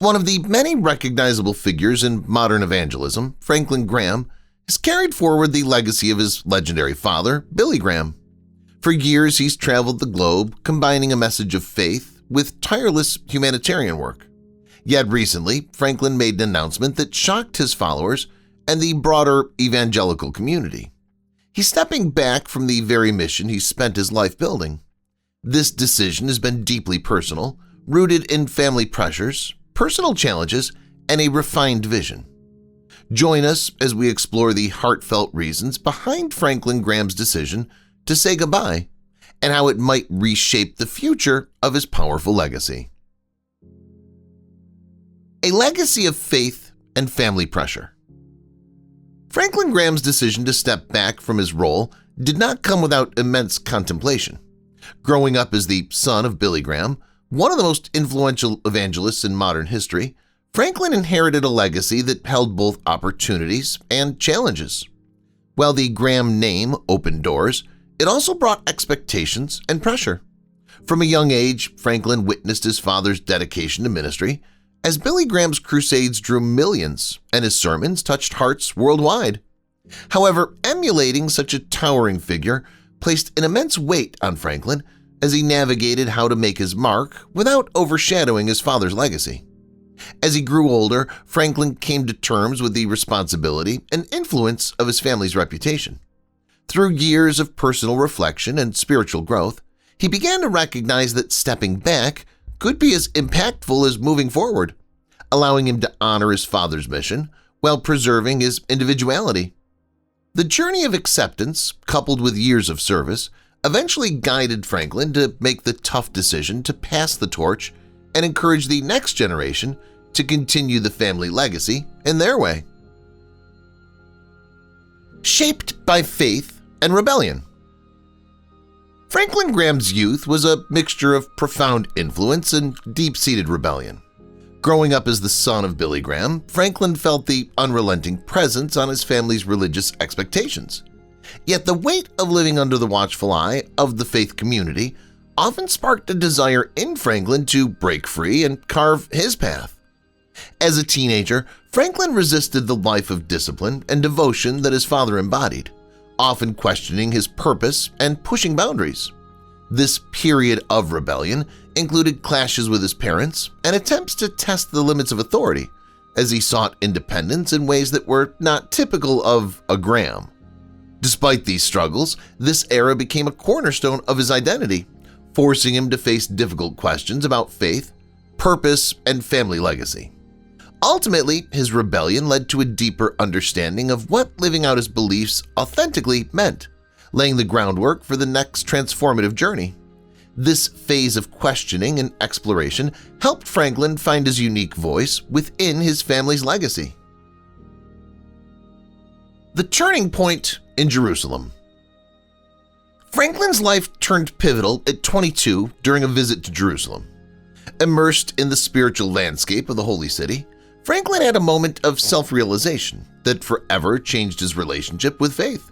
One of the many recognizable figures in modern evangelism, Franklin Graham, has carried forward the legacy of his legendary father, Billy Graham. For years, he's traveled the globe, combining a message of faith with tireless humanitarian work. Yet recently, Franklin made an announcement that shocked his followers and the broader evangelical community. He's stepping back from the very mission he spent his life building. This decision has been deeply personal, rooted in family pressures, personal challenges, and a refined vision. Join us as we explore the heartfelt reasons behind Franklin Graham's decision to say goodbye and how it might reshape the future of his powerful legacy. A legacy of faith and family pressure. Franklin Graham's decision to step back from his role did not come without immense contemplation. Growing up as the son of Billy Graham, one of the most influential evangelists in modern history, Franklin inherited a legacy that held both opportunities and challenges. While the Graham name opened doors, it also brought expectations and pressure. From a young age, Franklin witnessed his father's dedication to ministry, as Billy Graham's crusades drew millions and his sermons touched hearts worldwide. However, emulating such a towering figure placed an immense weight on Franklin as he navigated how to make his mark without overshadowing his father's legacy. As he grew older, Franklin came to terms with the responsibility and influence of his family's reputation. Through years of personal reflection and spiritual growth, he began to recognize that stepping back could be as impactful as moving forward, allowing him to honor his father's mission while preserving his individuality. The journey of acceptance, coupled with years of service, eventually guided Franklin to make the tough decision to pass the torch and encourage the next generation to continue the family legacy in their way. Shaped by faith and rebellion. Franklin Graham's youth was a mixture of profound influence and deep-seated rebellion. Growing up as the son of Billy Graham, Franklin felt the unrelenting presence on his family's religious expectations. Yet the weight of living under the watchful eye of the faith community often sparked a desire in Franklin to break free and carve his path. As a teenager, Franklin resisted the life of discipline and devotion that his father embodied, often questioning his purpose and pushing boundaries. This period of rebellion included clashes with his parents and attempts to test the limits of authority as he sought independence in ways that were not typical of a Graham. Despite these struggles, this era became a cornerstone of his identity, forcing him to face difficult questions about faith, purpose, and family legacy. Ultimately, his rebellion led to a deeper understanding of what living out his beliefs authentically meant, laying the groundwork for the next transformative journey. This phase of questioning and exploration helped Franklin find his unique voice within his family's legacy. The turning point in Jerusalem. Franklin's life turned pivotal at 22 during a visit to Jerusalem. Immersed in the spiritual landscape of the Holy City, Franklin had a moment of self-realization that forever changed his relationship with faith.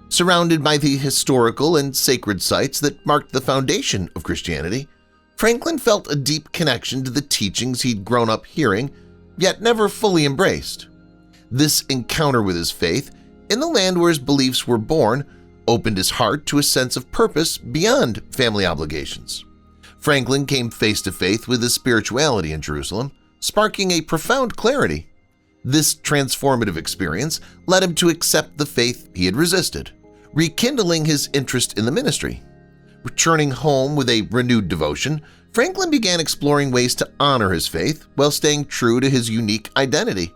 Surrounded by the historical and sacred sites that marked the foundation of Christianity, Franklin felt a deep connection to the teachings he'd grown up hearing, yet never fully embraced. This encounter with his faith, in the land where his beliefs were born, opened his heart to a sense of purpose beyond family obligations. Franklin came face to face with his spirituality in Jerusalem, sparking a profound clarity. This transformative experience led him to accept the faith he had resisted, rekindling his interest in the ministry. Returning home with a renewed devotion, Franklin began exploring ways to honor his faith while staying true to his unique identity.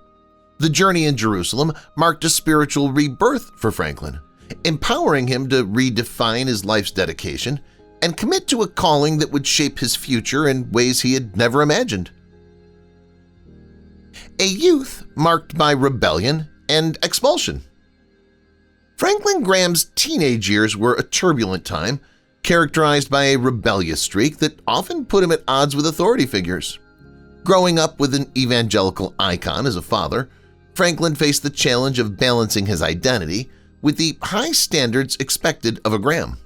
The journey in Jerusalem marked a spiritual rebirth for Franklin, empowering him to redefine his life's dedication and commit to a calling that would shape his future in ways he had never imagined. A youth marked by rebellion and expulsion. Franklin Graham's teenage years were a turbulent time, characterized by a rebellious streak that often put him at odds with authority figures. Growing up with an evangelical icon as a father, Franklin faced the challenge of balancing his identity with the high standards expected of a Graham.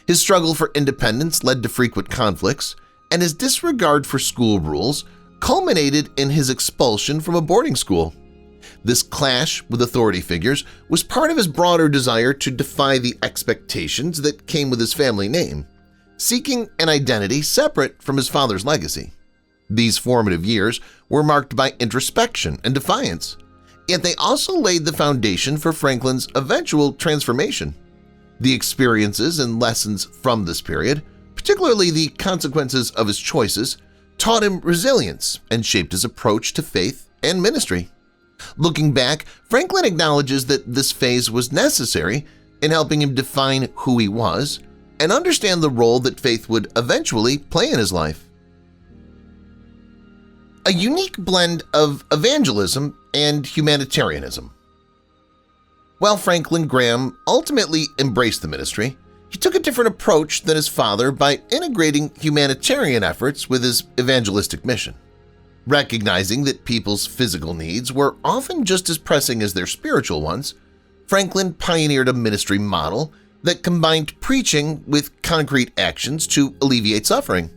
His struggle for independence led to frequent conflicts, and his disregard for school rules culminated in his expulsion from a boarding school. This clash with authority figures was part of his broader desire to defy the expectations that came with his family name, seeking an identity separate from his father's legacy. These formative years were marked by introspection and defiance, yet they also laid the foundation for Franklin's eventual transformation. The experiences and lessons from this period, particularly the consequences of his choices, taught him resilience and shaped his approach to faith and ministry. Looking back, Franklin acknowledges that this phase was necessary in helping him define who he was and understand the role that faith would eventually play in his life. A unique blend of evangelism and humanitarianism. While Franklin Graham ultimately embraced the ministry, he took a different approach than his father by integrating humanitarian efforts with his evangelistic mission. Recognizing that people's physical needs were often just as pressing as their spiritual ones, Franklin pioneered a ministry model that combined preaching with concrete actions to alleviate suffering.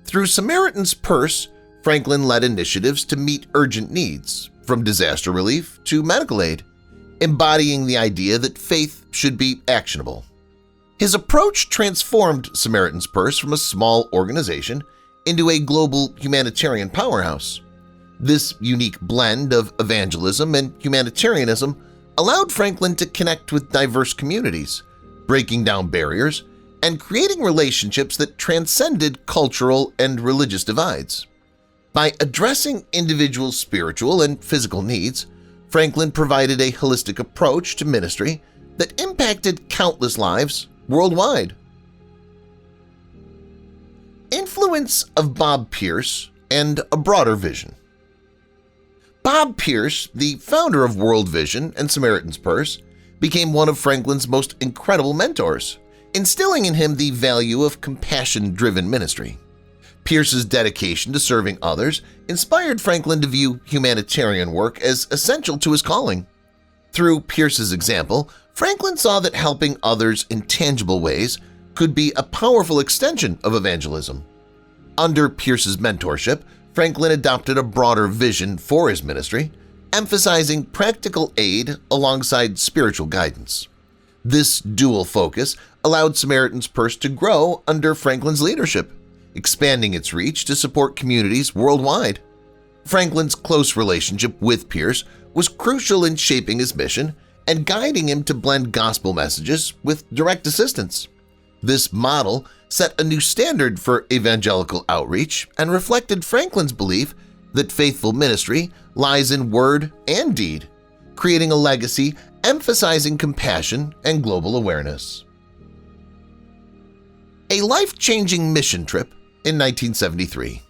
Through Samaritan's Purse, Franklin led initiatives to meet urgent needs, from disaster relief to medical aid, embodying the idea that faith should be actionable. His approach transformed Samaritan's Purse from a small organization into a global humanitarian powerhouse. This unique blend of evangelism and humanitarianism allowed Franklin to connect with diverse communities, breaking down barriers and creating relationships that transcended cultural and religious divides. By addressing individuals' spiritual and physical needs, Franklin provided a holistic approach to ministry that impacted countless lives worldwide. Influence of Bob Pierce and a broader vision. Bob Pierce, the founder of World Vision and Samaritan's Purse, became one of Franklin's most incredible mentors, instilling in him the value of compassion-driven ministry. Pierce's dedication to serving others inspired Franklin to view humanitarian work as essential to his calling. Through Pierce's example, Franklin saw that helping others in tangible ways could be a powerful extension of evangelism. Under Pierce's mentorship, Franklin adopted a broader vision for his ministry, emphasizing practical aid alongside spiritual guidance. This dual focus allowed Samaritan's Purse to grow under Franklin's leadership, expanding its reach to support communities worldwide. Franklin's close relationship with Pierce was crucial in shaping his mission and guiding him to blend gospel messages with direct assistance. This model set a new standard for evangelical outreach and reflected Franklin's belief that faithful ministry lies in word and deed, creating a legacy emphasizing compassion and global awareness. A life-changing mission trip in 1973.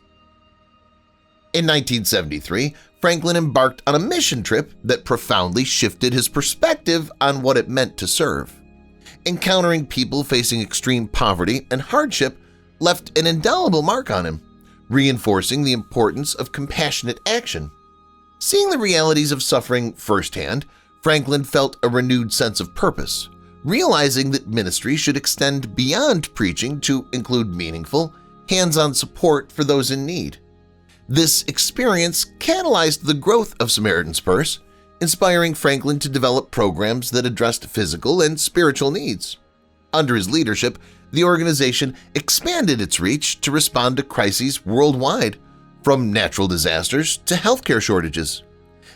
In 1973, Franklin embarked on a mission trip that profoundly shifted his perspective on what it meant to serve. Encountering people facing extreme poverty and hardship left an indelible mark on him, reinforcing the importance of compassionate action. Seeing the realities of suffering firsthand, Franklin felt a renewed sense of purpose, realizing that ministry should extend beyond preaching to include meaningful, hands-on support for those in need. This experience catalyzed the growth of Samaritan's Purse, inspiring Franklin to develop programs that addressed physical and spiritual needs. Under his leadership, the organization expanded its reach to respond to crises worldwide, from natural disasters to healthcare shortages.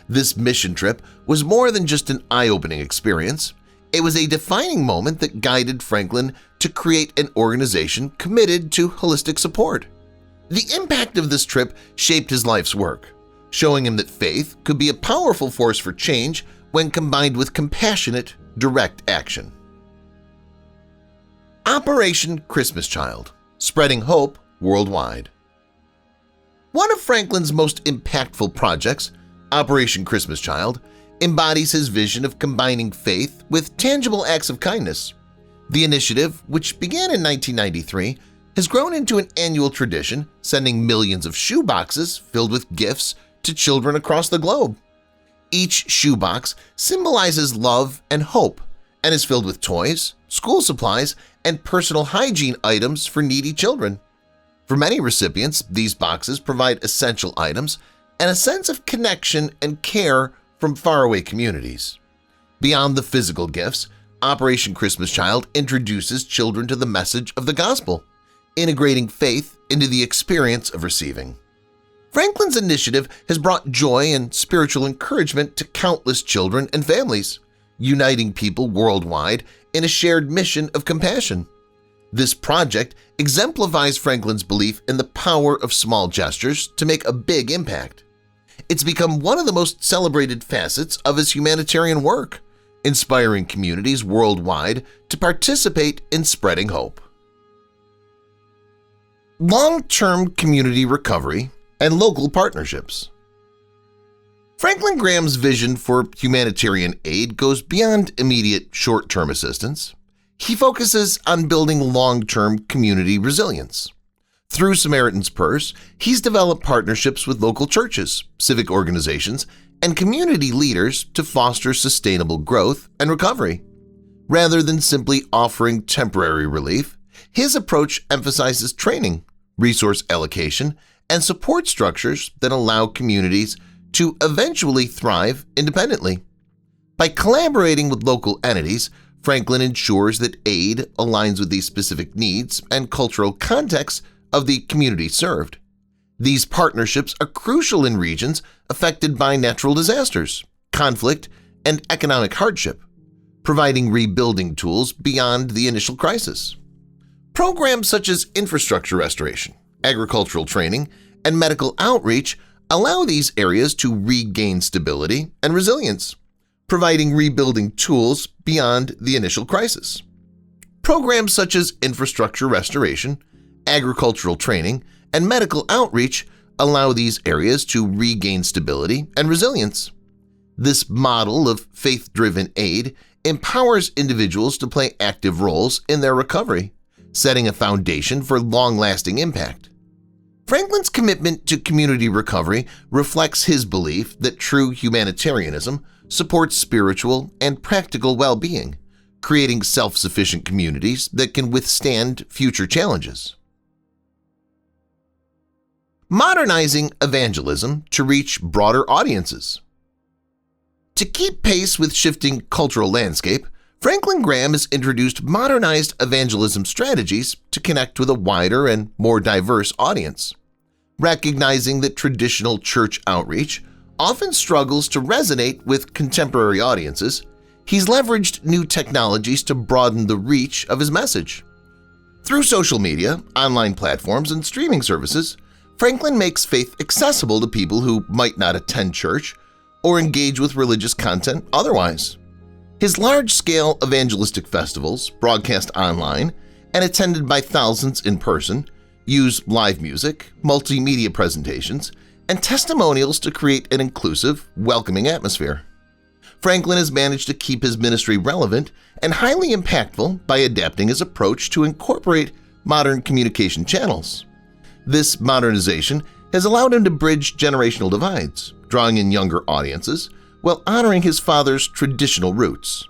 This mission trip was more than just an eye-opening experience. It was a defining moment that guided Franklin to create an organization committed to holistic support. The impact of this trip shaped his life's work, showing him that faith could be a powerful force for change when combined with compassionate, direct action. Operation Christmas Child – Spreading Hope Worldwide. One of Franklin's most impactful projects, Operation Christmas Child, embodies his vision of combining faith with tangible acts of kindness. The initiative, which began in 1993, has grown into an annual tradition, sending millions of shoeboxes filled with gifts to children across the globe. Each shoebox symbolizes love and hope and is filled with toys, school supplies, and personal hygiene items for needy children. For many recipients, these boxes provide essential items and a sense of connection and care from faraway communities. Beyond the physical gifts, Operation Christmas Child introduces children to the message of the gospel, integrating faith into the experience of receiving. Franklin's initiative has brought joy and spiritual encouragement to countless children and families, uniting people worldwide in a shared mission of compassion. This project exemplifies Franklin's belief in the power of small gestures to make a big impact. It's become one of the most celebrated facets of his humanitarian work, inspiring communities worldwide to participate in spreading hope. Long-term community recovery and local partnerships. Franklin Graham's vision for humanitarian aid goes beyond immediate short-term assistance. He focuses on building long-term community resilience. Through Samaritan's Purse, he's developed partnerships with local churches, civic organizations, and community leaders to foster sustainable growth and recovery. Rather than simply offering temporary relief, his approach emphasizes training, resource allocation, and support structures that allow communities to eventually thrive independently. By collaborating with local entities, Franklin ensures that aid aligns with the specific needs and cultural contexts of the community served. These partnerships are crucial in regions affected by natural disasters, conflict, and economic hardship, providing rebuilding tools beyond the initial crisis. Programs such as infrastructure restoration, agricultural training, and medical outreach allow these areas to regain stability and resilience, providing rebuilding tools beyond the initial crisis. Programs such as infrastructure restoration, agricultural training, and medical outreach allow these areas to regain stability and resilience. This model of faith-driven aid empowers individuals to play active roles in their recovery, setting a foundation for long-lasting impact. Franklin's commitment to community recovery reflects his belief that true humanitarianism supports spiritual and practical well-being, creating self-sufficient communities that can withstand future challenges. Modernizing evangelism to reach broader audiences. To keep pace with shifting cultural landscape, Franklin Graham has introduced modernized evangelism strategies to connect with a wider and more diverse audience. Recognizing that traditional church outreach often struggles to resonate with contemporary audiences, he's leveraged new technologies to broaden the reach of his message. Through social media, online platforms, and streaming services, Franklin makes faith accessible to people who might not attend church or engage with religious content otherwise. His large-scale evangelistic festivals, broadcast online and attended by thousands in person, use live music, multimedia presentations, and testimonials to create an inclusive, welcoming atmosphere. Franklin has managed to keep his ministry relevant and highly impactful by adapting his approach to incorporate modern communication channels. This modernization has allowed him to bridge generational divides, drawing in younger audiences while honoring his father's traditional roots.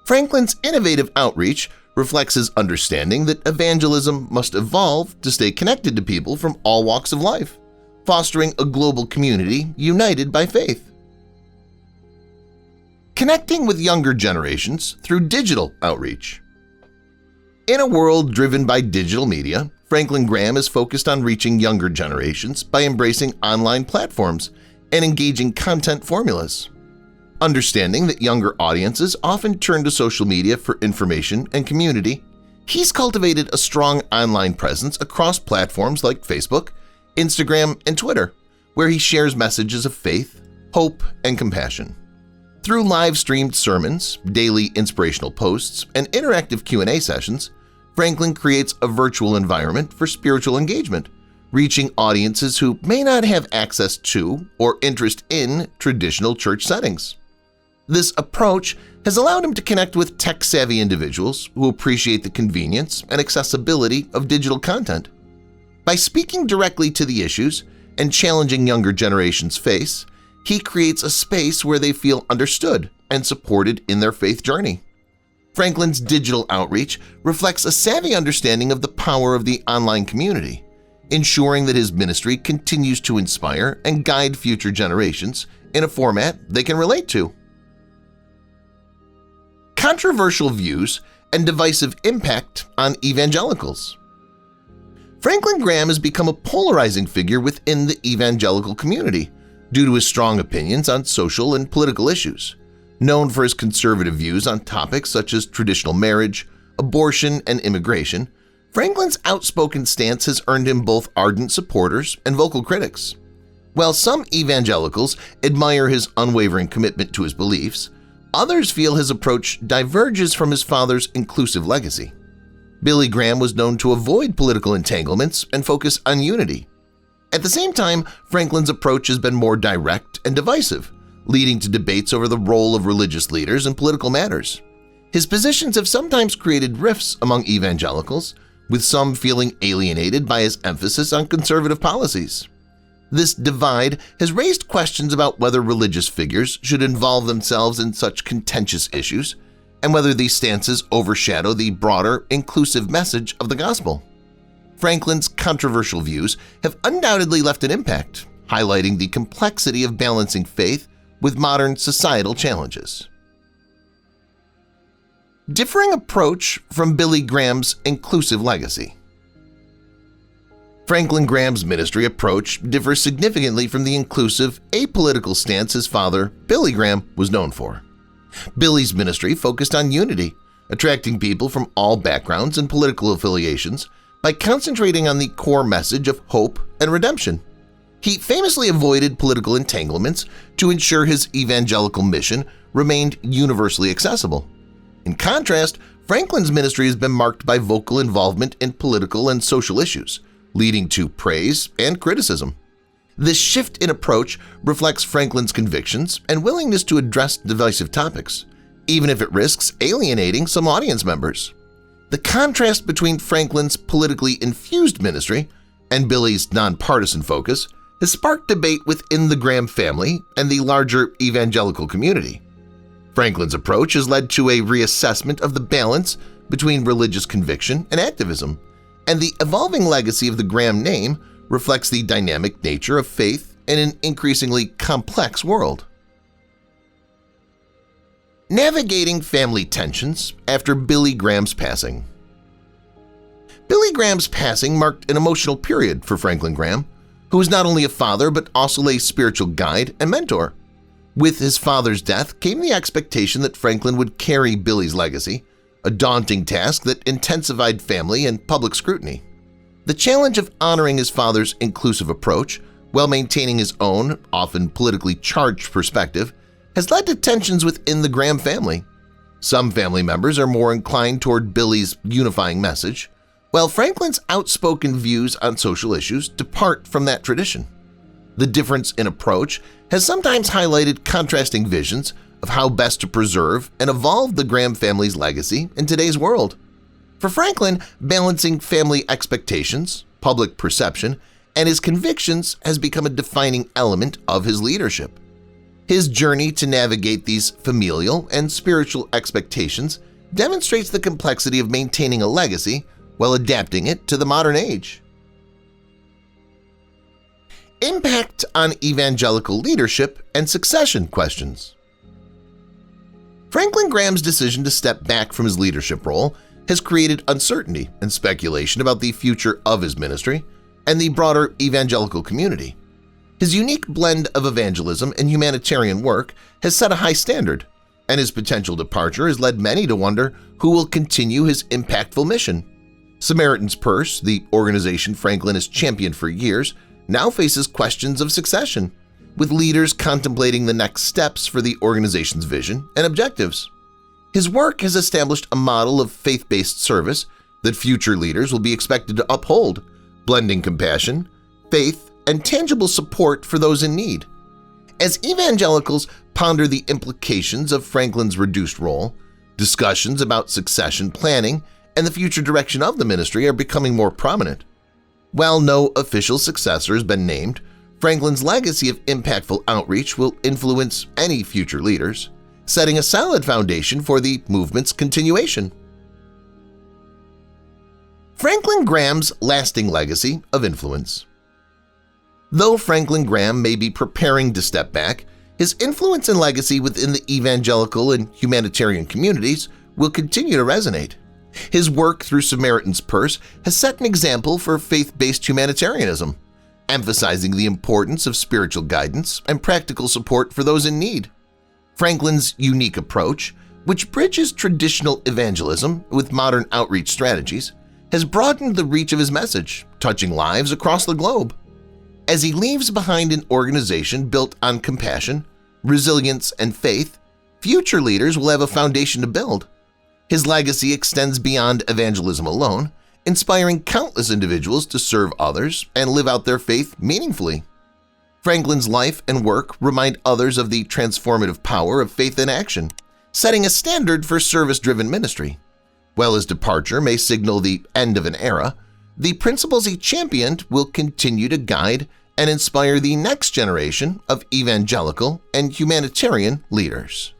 Franklin's innovative outreach reflects his understanding that evangelism must evolve to stay connected to people from all walks of life, fostering a global community united by faith. Connecting with younger generations through digital outreach. In a world driven by digital media, Franklin Graham is focused on reaching younger generations by embracing online platforms and engaging content formulas. Understanding that younger audiences often turn to social media for information and community, he's cultivated a strong online presence across platforms like Facebook, Instagram, and Twitter, where he shares messages of faith, hope, and compassion. Through live-streamed sermons, daily inspirational posts, and interactive Q&A sessions, Franklin creates a virtual environment for spiritual engagement, reaching audiences who may not have access to or interest in traditional church settings. This approach has allowed him to connect with tech-savvy individuals who appreciate the convenience and accessibility of digital content. By speaking directly to the issues and challenging younger generations' faith, he creates a space where they feel understood and supported in their faith journey. Franklin's digital outreach reflects a savvy understanding of the power of the online community, ensuring that his ministry continues to inspire and guide future generations in a format they can relate to. Controversial views and divisive impact on evangelicals. Franklin Graham has become a polarizing figure within the evangelical community due to his strong opinions on social and political issues. Known for his conservative views on topics such as traditional marriage, abortion, and immigration, Franklin's outspoken stance has earned him both ardent supporters and vocal critics. While some evangelicals admire his unwavering commitment to his beliefs, others feel his approach diverges from his father's inclusive legacy. Billy Graham was known to avoid political entanglements and focus on unity. At the same time, Franklin's approach has been more direct and divisive, leading to debates over the role of religious leaders in political matters. His positions have sometimes created rifts among evangelicals, with some feeling alienated by his emphasis on conservative policies. This divide has raised questions about whether religious figures should involve themselves in such contentious issues and whether these stances overshadow the broader, inclusive message of the gospel. Franklin's controversial views have undoubtedly left an impact, highlighting the complexity of balancing faith with modern societal challenges. Differing approach from Billy Graham's inclusive legacy. Franklin Graham's ministry approach differs significantly from the inclusive, apolitical stance his father, Billy Graham, was known for. Billy's ministry focused on unity, attracting people from all backgrounds and political affiliations by concentrating on the core message of hope and redemption. He famously avoided political entanglements to ensure his evangelical mission remained universally accessible. In contrast, Franklin's ministry has been marked by vocal involvement in political and social issues, leading to praise and criticism. This shift in approach reflects Franklin's convictions and willingness to address divisive topics, even if it risks alienating some audience members. The contrast between Franklin's politically infused ministry and Billy's nonpartisan focus has sparked debate within the Graham family and the larger evangelical community. Franklin's approach has led to a reassessment of the balance between religious conviction and activism, and the evolving legacy of the Graham name reflects the dynamic nature of faith in an increasingly complex world. Navigating family tensions after Billy Graham's passing. Billy Graham's passing marked an emotional period for Franklin Graham, who was not only a father but also a spiritual guide and mentor. With his father's death came the expectation that Franklin would carry Billy's legacy, a daunting task that intensified family and public scrutiny. The challenge of honoring his father's inclusive approach while maintaining his own, often politically charged perspective has led to tensions within the Graham family. Some family members are more inclined toward Billy's unifying message, while Franklin's outspoken views on social issues depart from that tradition. The difference in approach has sometimes highlighted contrasting visions of how best to preserve and evolve the Graham family's legacy in today's world. For Franklin, balancing family expectations, public perception, and his convictions has become a defining element of his leadership. His journey to navigate these familial and spiritual expectations demonstrates the complexity of maintaining a legacy while adapting it to the modern age. Impact on evangelical leadership and succession questions. Franklin Graham's decision to step back from his leadership role has created uncertainty and speculation about the future of his ministry and the broader evangelical community. His unique blend of evangelism and humanitarian work has set a high standard, and his potential departure has led many to wonder who will continue his impactful mission. Samaritan's Purse, the organization Franklin has championed for years, now faces questions of succession, with leaders contemplating the next steps for the organization's vision and objectives. His work has established a model of faith-based service that future leaders will be expected to uphold, blending compassion, faith, and tangible support for those in need. As evangelicals ponder the implications of Franklin's reduced role, discussions about succession planning and the future direction of the ministry are becoming more prominent. While no official successor has been named, Franklin's legacy of impactful outreach will influence any future leaders, setting a solid foundation for the movement's continuation. Franklin Graham's lasting legacy of influence. Though Franklin Graham may be preparing to step back, his influence and legacy within the evangelical and humanitarian communities will continue to resonate. His work through Samaritan's Purse has set an example for faith-based humanitarianism, emphasizing the importance of spiritual guidance and practical support for those in need. Franklin's unique approach, which bridges traditional evangelism with modern outreach strategies, has broadened the reach of his message, touching lives across the globe. As he leaves behind an organization built on compassion, resilience, and faith, future leaders will have a foundation to build. His legacy extends beyond evangelism alone, inspiring countless individuals to serve others and live out their faith meaningfully. Franklin's life and work remind others of the transformative power of faith in action, setting a standard for service-driven ministry. While his departure may signal the end of an era, the principles he championed will continue to guide and inspire the next generation of evangelical and humanitarian leaders.